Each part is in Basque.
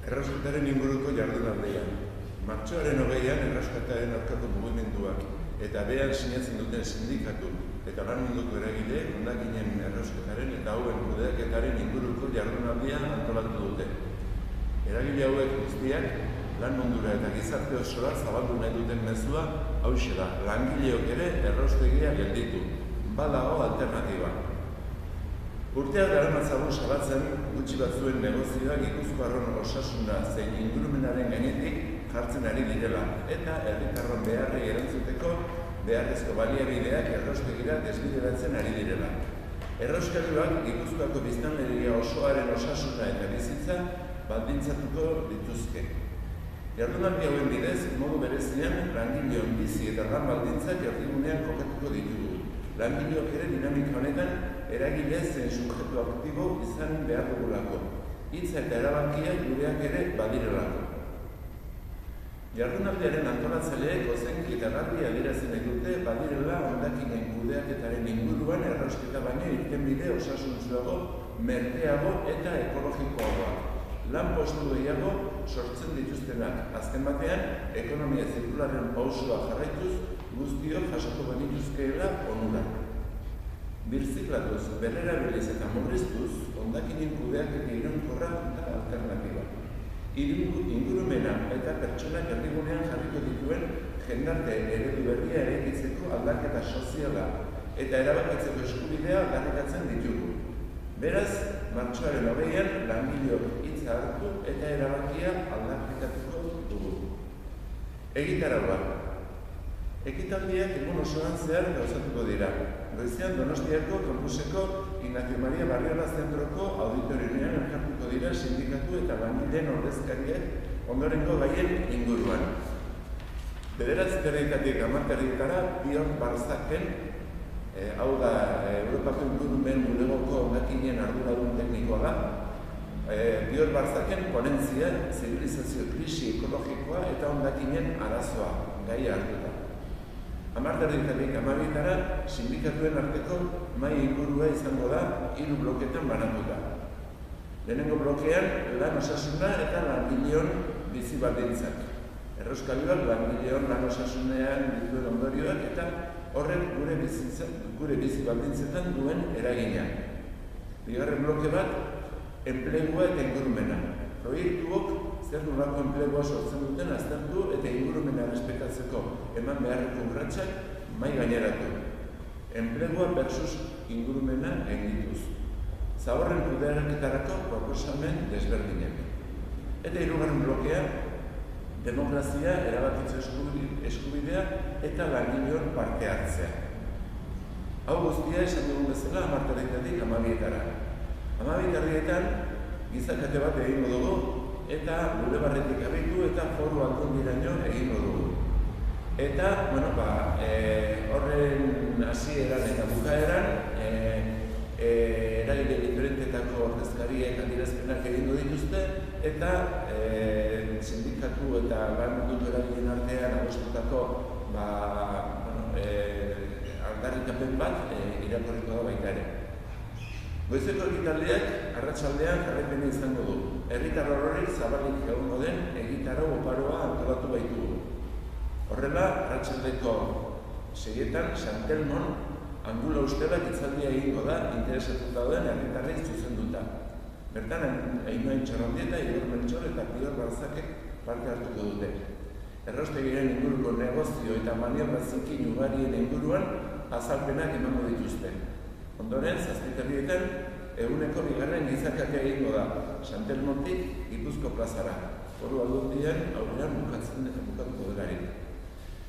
Errausketaren inguruko jardunaldian. Martxoaren 20an errausketaren aurkako mugimenduak eta behan sinatzen duten sindikatu eta lan munduko eragile hondakinen errausketaren eta hauen kudeaketaren inguruko jardunaldia antolatu dute. Eragile hauek guztiak lan mundura eta gizarte osora zabaldu nahi duten mezua hauxe da, langileok ere erraustegia gelditu, badago alternatiba. Urteak daramatzagun salatzen gutxi batzuen negozioak Gipuzkoarron osasuna zein ingurumenaren gainetik jartzen ari direla eta herritarron beharrei erantzuteko beharrezko baliabideak erraustegira desbideratzen ari direla. Errauskailuak Gipuzkoako biztanleria osoaren osasuna eta bizitza baldintzatuko dituzke. Jardunaldi hauen bidez, modu berezian langileon bizi eta lan baldintzak erdigunean kokatuko ditugu. Langileok ere dinamika honetan eragile zein subjektu aktibo izan behar dugulako. Hitza eta erabakia gureak ere badirelako. Jardunaldiaren antolatzaileek ozenki eta garbi adierazi nahi dute badirela hondakinen kudeaketaren inguruan errausketa baino irtenbide osasuntsuago, merkeago eta ekologikoagoa. Lan postu gehiago sortzen dituztenak, azken batean, ekonomia zirkularren pausua jarraituz, guztiok jasoko benituzkeela onura. Birziklatuz, berrerabiliz eta murriztuz, hondakinen kudeaketa iraunkorra da alternatiba. Ingurumena eta pertsonak erdigunean jarriko dituen jendarte eredu berria eraikitzeko aldaketa soziala eta erabakitzeko eskubidea aldarrikatzen ditugu. Beraz, martxoaren 20an langileok hitza hartu eta erabakia aldarrikatuko dugu. Egitaragua. Ekitaldiak egun osoan zehar gauzatuko dira. Goizean Donostiako kampuseko Ignacio Maria Barriola zentroko auditorioan elkartuko dira sindikatu eta langileen ordezkariak ondorengo gaien inguruan. 9:30 hamarterdietara Pior Barzaken, hau da Europako ingurumen bulegoko hondakinen arduradun teknikoa da. Pior Barzaken ponentzia, zibilizazio krisi ekologikoa eta hondakinen arazoa gaia hartuta. 10:30 sindikatuen arteko mahai ingurua izango da 3 bloketan banatuta. Lehenengo blokean lan osasuna eta langileon bizi baldintzak. Errauskailuak langileon lan osasunean dituen ondorioak eta horrek gure bizi baldintzetan duen eragina. Bigarren bloke bat, enplegua eta ingurumena. Proiektuok zer nolako enplegua sortzen duten aztertu eta ingurumena respetatzeko eman beharreko urratsak mahai gaineratu. Enplegua versus ingurumena gaindituz. Zaborren kudeaketarako proposamen desberdinak. Eta 3. blokea, demokrazia, erabakitze eskubidea eta langileon parte hartzea. Hau guztia esan dugun bezala 10:30 12:00. 12:00 gizakate bat egingo dugu eta bulebarretik abitu eta foru aldundiraino egingo dugu. Eta, horren hasieran eta bukaeran, eragile diferentetako ordezkariek adierazpenak egingo dituzte eta sindikatu eta lan munduko eragileen artean adostutako aldarrikapen bat irakurriko da baita ere. Goizeko ekitaldiak arratsaldean jarraipena izango du. Herritar ororik zabalik egongo den egitarau oparoa antolatu baitugu. Horrela, arratsaldeko 6etan Santelmon angula ustelak hitzaldia egingo da interesatuta dauden herritarrei zuzenduta. Bertan, Ainoain Txarrondieta, Igor Meltxor eta Pior Barzakek parte hartuko dute. Erraustegiren inguruko negozio eta maniobra zikin ugarien inguruan azalpenak emango dituzte. Ondoren, 7:00 eguneko 2. gizakatea egingo da, Santelmontik Gipuzko plazara. Foru aldundian aurrean bukatuko delarik.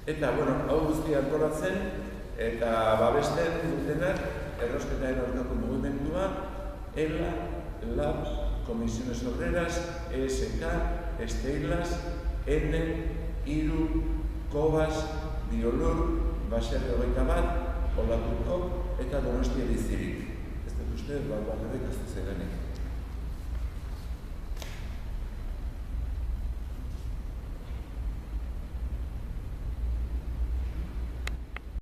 Eta, hau guztia antolatzen eta babesten dutenak errausketaren aurkako mugimendua, ELA, LAB, Comisiones Obreras, ESK, Esteilas, ENE, IRU, COBAS, Biolur, Baserri 21, Olatuko eta Donostia bizirik. Ez dut uste, bat bakarrik aztu zeganik.